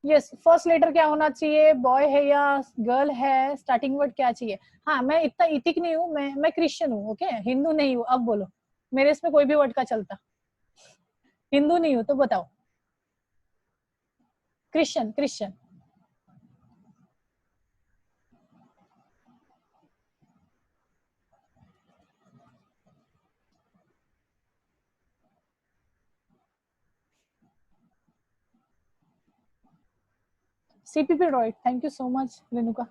यस, फर्स्ट लेटर क्या होना चाहिए, बॉय है या गर्ल है, स्टार्टिंग वर्ड क्या चाहिए। हाँ, मैं इतना इथिक नहीं हूँ, मैं क्रिश्चियन हूँ, ओके, हिंदू नहीं हूँ। अब बोलो, मेरे इसमें कोई भी वर्ड का चलता। हिंदू नहीं हूँ तो बताओ। Christian Christian. CPP Droid, thank you so much Renuka.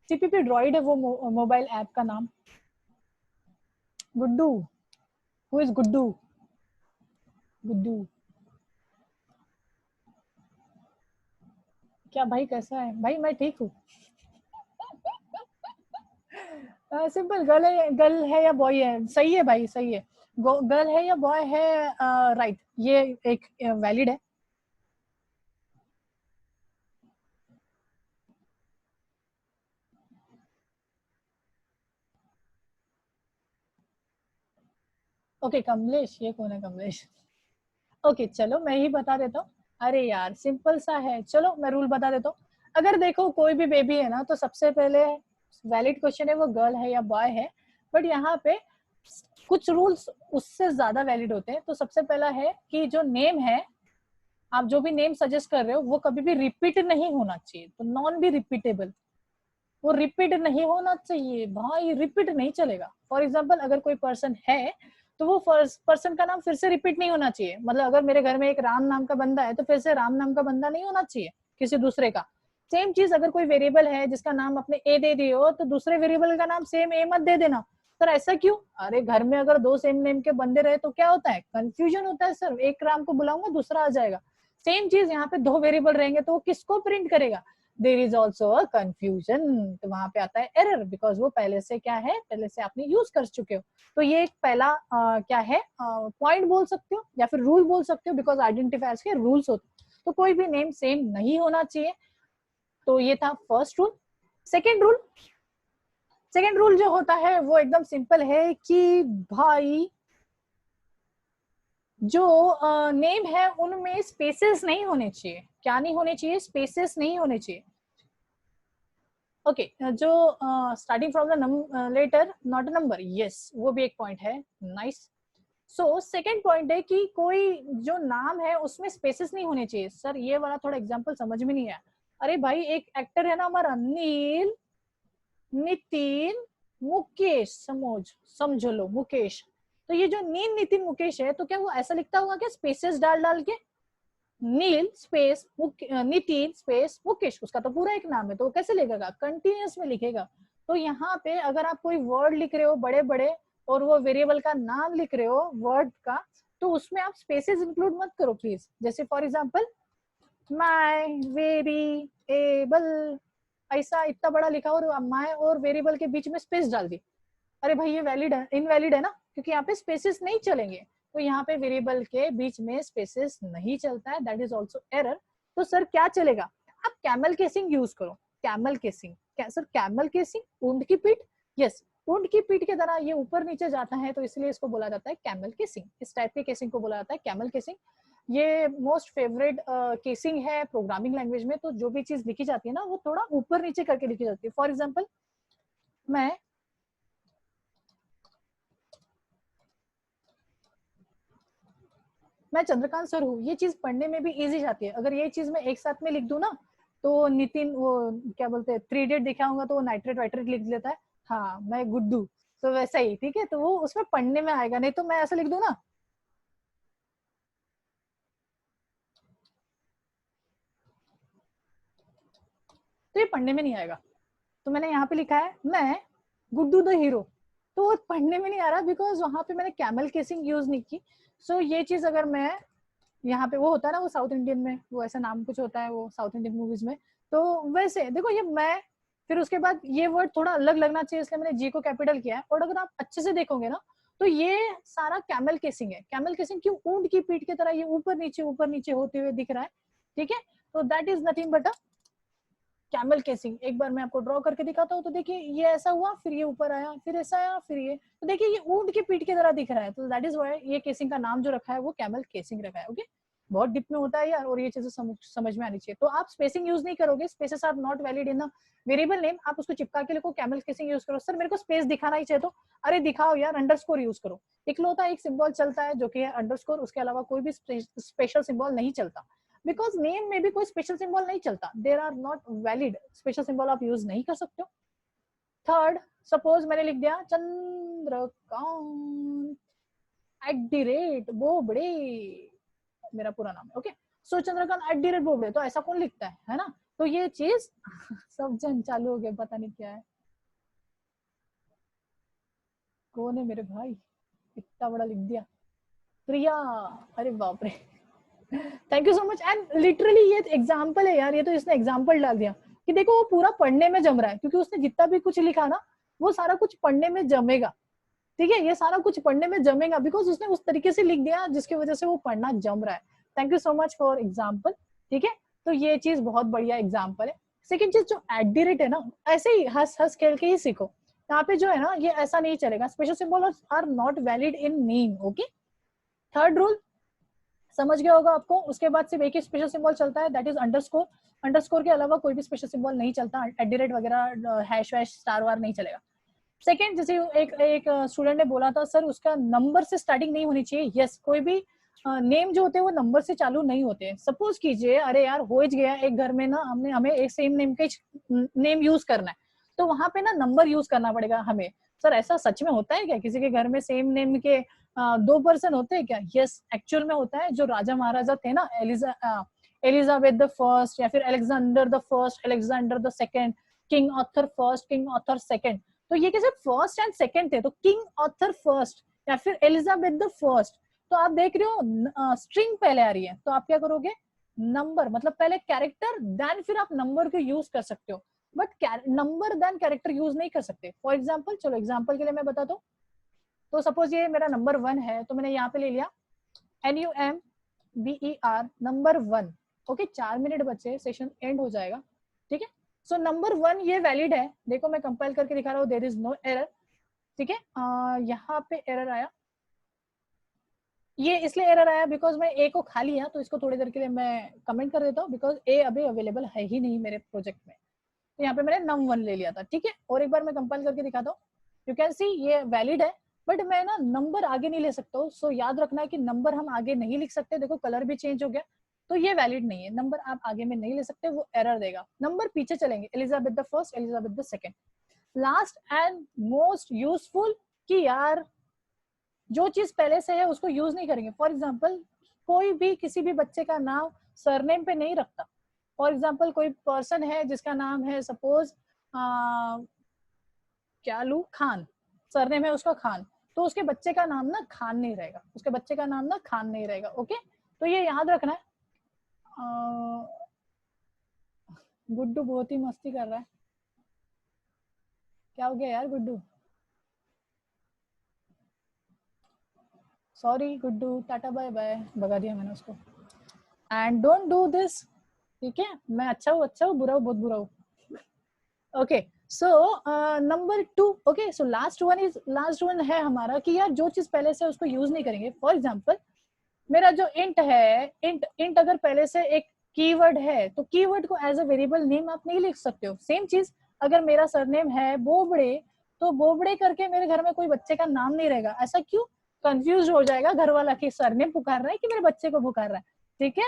CPP Droid है वो मोबाइल ऐप का नाम। Guddu, who is Guddu? गुड्डू क्या भाई, कैसा है भाई? मैं ठीक हूँ। सिंपल, गर्ल है या बॉय है, सही है भाई, सही है। गर्ल है या बॉय है, राइट, ये एक वैलिड है। ओके कमलेश, ये कौन है कमलेश? ओके चलो मैं ही बता देता हूँ। अरे यार सिंपल सा है, चलो मैं रूल बता देता हूँ। अगर देखो कोई भी बेबी है ना, तो सबसे पहले वैलिड क्वेश्चन है वो गर्ल है या बॉय है, बट यहाँ पे कुछ रूल्स उससे ज्यादा वैलिड होते हैं। तो सबसे पहला है कि जो नेम है, आप जो भी नेम सजेस्ट कर रहे हो वो कभी भी रिपीट नहीं होना चाहिए। तो नॉन भी रिपीटेबल, वो रिपीट नहीं होना चाहिए भाई, रिपीट नहीं चलेगा। फॉर एग्जाम्पल अगर कोई पर्सन है तो वो पर्सन का नाम फिर से रिपीट नहीं होना चाहिए। मतलब अगर मेरे घर में एक राम नाम का बंदा है तो फिर से राम नाम का बंदा नहीं होना चाहिए किसी दूसरे का। सेम चीज अगर कोई वेरिएबल है जिसका नाम अपने ए दे दिए हो, तो दूसरे वेरिएबल का नाम सेम ए मत दे देना। सर ऐसा क्यों? अरे घर में अगर दो सेम नेम के बंदे रहे तो क्या होता है, कंफ्यूजन होता है सर। एक राम को बुलाऊंगा दूसरा आ जाएगा। सेम चीज यहाँ पे दो वेरिएबल रहेंगे तो वो किसको प्रिंट करेगा? There is also a confusion, तो वहां पे आता है एरर, बिकॉज वो पहले से क्या है, पहले से आपने यूज कर चुके हो। तो ये एक पहला क्या है, पॉइंट बोल सकते हो या फिर रूल बोल सकते हो, बिकॉज आइडेंटिफायर्स के रूल्स होते हैं। तो कोई भी नेम सेम नहीं होना चाहिए। तो ये था first rule. Second rule, second rule जो होता है वो एकदम सिंपल है कि भाई जो नेम है उनमें स्पेसेस नहीं होने चाहिए। क्या नहीं होने चाहिए? स्पेसेस नहीं होने चाहिए। ओके जो starting from the letter not a number, yes वो भी एक पॉइंट है। नाइस। सो सेकेंड पॉइंट है कि कोई जो नाम है उसमें स्पेसेस नहीं होने चाहिए। सर ये वाला थोड़ा एग्जांपल समझ में नहीं आया। अरे भाई एक एक्टर है ना हमारा, नील, नितिन, मुकेश, समझ लो मुकेश। तो ये जो नील नितिन मुकेश है, तो क्या वो ऐसा लिखता होगा क्या स्पेसेस डाल डाल के? नील स्पेस नितिन स्पेस मुकेश, उसका तो पूरा एक नाम है, तो वो कैसे लिखेगा? कंटिन्यूस में लिखेगा। तो यहाँ पे अगर आप कोई वर्ड लिख रहे हो बड़े बड़े और वो वेरिएबल का नाम लिख रहे हो वर्ड का, तो उसमें आप स्पेसेस इंक्लूड मत करो प्लीज। जैसे फॉर एग्जाम्पल माई वेरिएबल, ऐसा इतना बड़ा लिखा और माई और वेरिएबल के बीच में स्पेस डाल दी। अरे भाई ये वैलिड है, इनवैलिड है ना? क्योंकि यहाँ पे स्पेसेस नहीं चलेंगे, तो यहाँ पे वेरिएबल के बीच में स्पेसेस नहीं चलता है, दैट इज ऑल्सो एरर। तो सर क्या चलेगा, आप कैमल केसिंग यूज करो। कैमल केसिंग क्या सर, कैमल केसिंग ऊंट की पीठ, यस ऊंट की पीठ की तरह ये ऊपर नीचे जाता है, तो इसलिए इसको बोला जाता है कैमल केसिंग। इस टाइप के केसिंग को बोला जाता है कैमल केसिंग। ये मोस्ट फेवरेट केसिंग है प्रोग्रामिंग लैंग्वेज में। तो जो भी चीज लिखी जाती है ना वो थोड़ा ऊपर नीचे करके लिखी जाती है। फॉर एग्जाम्पल मैं चंद्रकांत सर हूँ, ये चीज पढ़ने में भी इजी जाती है। अगर ये चीज मैं एक साथ में लिख दूं ना, तो नितिन वो क्या बोलते हैं 3 इडियट देखा होगा, तो वो नाइट्रेट वाइट्रेट लिख लेता है, हाँ मैं गुड्डू, तो वैसा ही ठीक है, तो वो उसमें पढ़ने में आएगा। नहीं तो मैं ऐसा लिख दूं ना, तो ये पढ़ने में नहीं आएगा। तो मैंने यहाँ पे लिखा है मैं गुड्डू द हीरो, तो वो पढ़ने में नहीं आ रहा, बिकॉज वहां पे मैंने कैमल केसिंग यूज नहीं की। सो ये चीज अगर मैं यहाँ पे, वो होता है ना वो साउथ इंडियन में वो ऐसा नाम कुछ होता है वो साउथ इंडियन मूवीज में, तो वैसे देखो ये मैं, फिर उसके बाद ये वर्ड थोड़ा अलग लगना चाहिए, इसलिए मैंने जी को कैपिटल किया है। और अगर आप अच्छे से देखोगे ना, तो ये सारा कैमल केसिंग है। कैमल केसिंग क्यों, ऊंट की पीठ की तरह ये ऊपर नीचे होते हुए दिख रहा है, ठीक है। तो that is nothing but a camel casing. एक बार मैं आपको ड्रॉ करके दिखाता हूँ, तो देखिए ये ऐसा हुआ, फिर ये ऊपर आया, फिर ऐसा आया, फिर ये, तो देखिए ये ऊंट की पीठ की तरह दिख रहा है। तो दैट इज व्हाई ये केसिंग का नाम जो रखा है वो कैमल केसिंग रखा है। ओके, बहुत डिप में होता है यार, और ये चीजें समझ में आनी चाहिए। तो आप स्पेसिंग यूज नहीं करोगे, spaces are not valid in variable name, आप उसको चिपका के लिखो कैमल केसिंग यूज करो। सर मेरे को स्पेस दिखाना ही चाहिए, तो अरे दिखाओ यार, अंडरस्कोर यूज करो। इकलौता एक सिंबल चलता है जो कि है अंडरस्कोर, उसके अलावा कोई भी स्पेशल सिंबल नहीं चलता। बिकॉज नेम में भी कोई स्पेशल सिंबल नहीं चलता, there are not valid special symbol, आप यूज नहीं कर सकते हो। थर्ड, सपोज मैंने लिख दिया चंद्रकांत @ बोबड़े, मेरा पूरा नाम है, ओके। सो चंद्रकांत @ बोबड़े, तो ऐसा कौन लिखता है ना। तो ये चीज सब जन चालू हो गए, पता नहीं क्या है, कौन है मेरे भाई, इतना बड़ा लिख दिया, प्रिया, अरे बाप रे, thank you so much. And literally ये एग्जाम्पल है यार, ये तो इसने एग्जाम्पल डाल दिया कि देखो वो पूरा पढ़ने में जम रहा है, क्योंकि उसने जितना भी कुछ लिखा ना वो सारा कुछ पढ़ने में जमेगा, ठीक है, ये सारा कुछ पढ़ने में जमेगा, बिकॉज उसने उस तरीके से लिख दिया जिसकी वजह से वो पढ़ना जम रहा है। Thank you so much for example, ठीक है। तो ये चीज बहुत बढ़िया एग्जाम्पल है। सेकेंड चीज जो @ है ना, ऐसे ही हंस हंस खेल के ही सीखो। यहाँ पे जो है ना ये ऐसा नहीं चलेगा, special symbol are not valid in name, okay. Third rule समझ गया होगा आपको। उसके बाद सिर्फ एक ही स्पेशल सिंबल चलता है, दैट इज अंडरस्कोर। अंडरस्कोर के अलावा कोई भी स्पेशल सिंबल नहीं चलता, @ वगैरह हैश वैश स्टार वार नहीं चलेगा। सेकेंड, जैसे एक स्टूडेंट ने बोला था सर उसका नंबर से स्टार्टिंग नहीं होनी चाहिए। यस, कोई भी नेम जो होते हैं वो नंबर से चालू नहीं होते। सपोज कीजिए, अरे यार हो गया एक घर में ना, हमें एक सेम नेम के नेम यूज करना है, तो वहां पे ना नंबर यूज करना पड़ेगा हमें। सर ऐसा सच में होता है क्या, किसी के घर में सेम नेम के 2 पर्सन होते हैं क्या? यस, एक्चुअल में होता है। जो राजा महाराजा थे ना, एलिजाबेथ द फर्स्ट, या फिर Alexander the first, Alexander the second, king author first, king author second, तो ये कैसे फर्स्ट एंड सेकेंड थे, तो किंग ऑथर फर्स्ट या फिर एलिजाबेथ द फर्स्ट। तो आप देख रहे हो स्ट्रिंग पहले आ रही है, तो आप क्या करोगे, नंबर, मतलब पहले कैरेक्टर देन फिर आप नंबर को यूज कर सकते हो, but number then character use नहीं कर सकते। फॉर एग्जाम्पल, चलो एग्जाम्पल के लिए मैं बता दूं, तो सपोज ये मेरा नंबर 1 है, तो मैंने यहाँ पे ले लिया NUMBER नंबर 1, ओके। 4 मिनट बचे, सेशन एंड हो जाएगा, ठीक है। सो नंबर 1 ये वैलिड है, देखो मैं कंपाइल करके दिखा रहा हूँ, देयर इज नो एरर, ठीक है। यहाँ पे एरर आया, ये इसलिए एरर आया बिकॉज मैं ए को खा लिया, तो इसको थोड़ी देर के लिए मैं कमेंट कर देता हूँ, बिकॉज ए अभी अवेलेबल है ही नहीं मेरे प्रोजेक्ट में, तो यहाँ पे मैंने num1 ले लिया था, ठीक है। और एक बार मैं कंपाइल करके दिखाता हूँ, यू कैन सी ये वैलिड है, बट मैं ना नंबर आगे नहीं ले सकता हूँ। सो याद रखना है कि नंबर हम आगे नहीं लिख सकते, देखो कलर भी चेंज हो गया, तो ये वैलिड नहीं है, नंबर आप आगे में नहीं ले सकते, वो एरर देगा। नंबर पीछे चलेंगे, Elizabeth the first, Elizabeth the second. Last and most useful, कि यार जो चीज पहले से है उसको यूज नहीं करेंगे। फॉर एग्जाम्पल, कोई भी किसी भी बच्चे का नाम सरनेम पे नहीं रखता। फॉर एग्जाम्पल, कोई पर्सन है जिसका नाम है सपोज क्या लू, खान, सरनेम है उसका खान, तो उसके बच्चे का नाम ना खान नहीं रहेगा, उसके बच्चे का नाम ना खान नहीं रहेगा, ओके। तो ये याद रखना है। गुड्डू बहुत ही मस्ती कर रहा है, क्या हो गया यार Guddu? Sorry Guddu, tata bye bye, भगा दिया मैंने उसको। एंड डोंट डू दिस, ठीक है? मैं अच्छा हूँ, बुरा हूँ, बहुत बुरा हूँ। Okay, so number 2, okay, so last one है हमारा कि यार जो चीज पहले से उसको यूज नहीं करेंगे। फॉर एग्जाम्पल मेरा जो इंट है, इंट अगर पहले से एक कीवर्ड है तो कीवर्ड को एज अ वेरिएबल नेम आप नहीं लिख सकते हो। सेम चीज अगर मेरा सरनेम है बोबड़े, तो बोबड़े करके मेरे घर में कोई बच्चे का नाम नहीं रहेगा। ऐसा क्यों? कंफ्यूज हो जाएगा घर वाला कि सरनेम पुकार रहा है कि मेरे बच्चे को पुकार रहा है, ठीक है?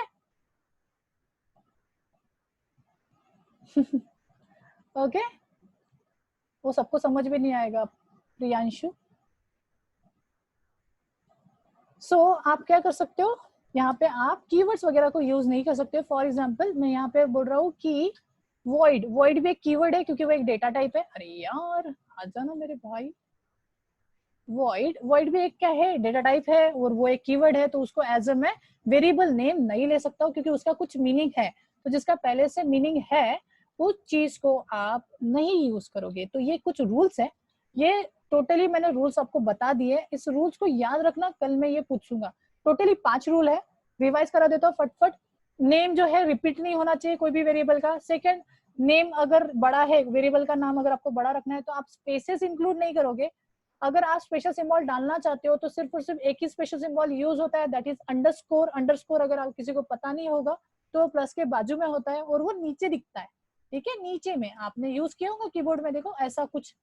ओके, वो सबको समझ में नहीं आएगा प्रियांशु। सो आप क्या कर सकते हो, यहाँ पे आप कीवर्ड्स वगैरह को यूज नहीं कर सकते। फॉर एग्जाम्पल मैं यहाँ पे बोल रहा हूँ कि वॉइड भी एक कीवर्ड है क्योंकि वो एक डेटा टाइप है। अरे यार आ जाना मेरे भाई। वॉइड भी एक क्या है, डेटा टाइप है, और वो एक कीवर्ड है, तो उसको एज अ मैं वेरिएबल नेम नहीं ले सकता हूँ क्योंकि उसका कुछ मीनिंग है। तो जिसका पहले से मीनिंग है उस चीज को आप नहीं यूज करोगे। तो ये कुछ रूल्स है, ये टोटली मैंने रूल्स आपको बता दिए। इस रूल्स को याद रखना, कल मैं ये पूछूंगा। टोटली 5 रूल है, रिवाइज करा देता हूँ फटफट। नेम जो है रिपीट नहीं होना चाहिए कोई भी वेरिएबल का। सेकंड, नेम अगर बड़ा है, वेरिएबल का नाम अगर आपको बड़ा रखना है तो आप स्पेसेस इंक्लूड नहीं करोगे। अगर आप स्पेशल सिंबल डालना चाहते हो तो सिर्फ और सिर्फ एक ही स्पेशल सिंबल यूज होता है, दैट इज अंडरस्कोर। अंडरस्कोर अगर आप किसी को पता नहीं होगा तो प्लस के बाजू में होता है और वो नीचे दिखता है, ठीक है? नीचे में आपने यूज किया होगा कीबोर्ड में, देखो ऐसा कुछ।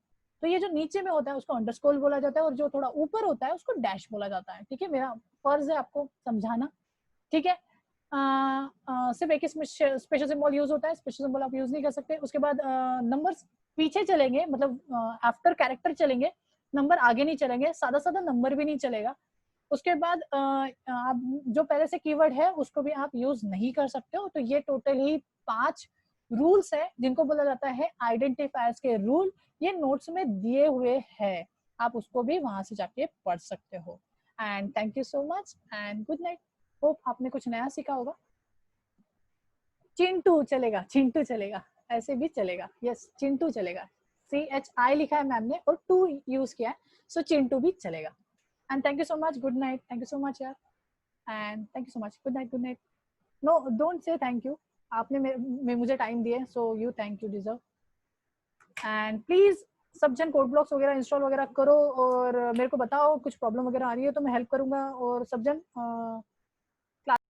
तो ये जो नीचे में होता है उसको अंडरस्कोर बोला जाता है और जो थोड़ा ऊपर होता है उसको डैश बोला जाता है, ठीक है? मेरा फर्ज है आपको समझाना, ठीक है? सिर्फ एक ही स्पेशल सिंबल यूज होता है, स्पेशल सिंबल आप यूज नहीं कर सकते। उसके बाद नंबर्स पीछे चलेंगे, मतलब आफ्टर कैरेक्टर चलेंगे, नंबर आगे नहीं चलेंगे। सादा सादा नंबर भी नहीं चलेगा। उसके बाद आप जो पहले से कीवर्ड है उसको भी आप यूज नहीं कर सकते हो। तो ये टोटल ही 5 रूल्स है जिनको बोला जाता है आइडेंटिफायर्स के रूल। ये नोट्स में दिए हुए हैं, आप उसको भी वहां से जाके पढ़ सकते हो। And thank you so much and good night. Hope आपने कुछ नया सीखा होगा। चिंटू चलेगा, चिंटू चलेगा, ऐसे भी चलेगा। यस, चिंटू चलेगा। CHI लिखा है मैम ने और 2 यूज किया है, सो चिंटू भी चलेगा। And thank you so much, good night. Thank you so much यार, and thank you so much, good night, good night. No, don't say thank you, आपने मुझे टाइम दिए, so you thank you deserve. And please सब जन code blocks वगैरह install वगैरह करो और मेरे को बताओ कुछ प्रॉब्लम वगैरह आ रही है तो मैं हेल्प करूंगा। और सब जन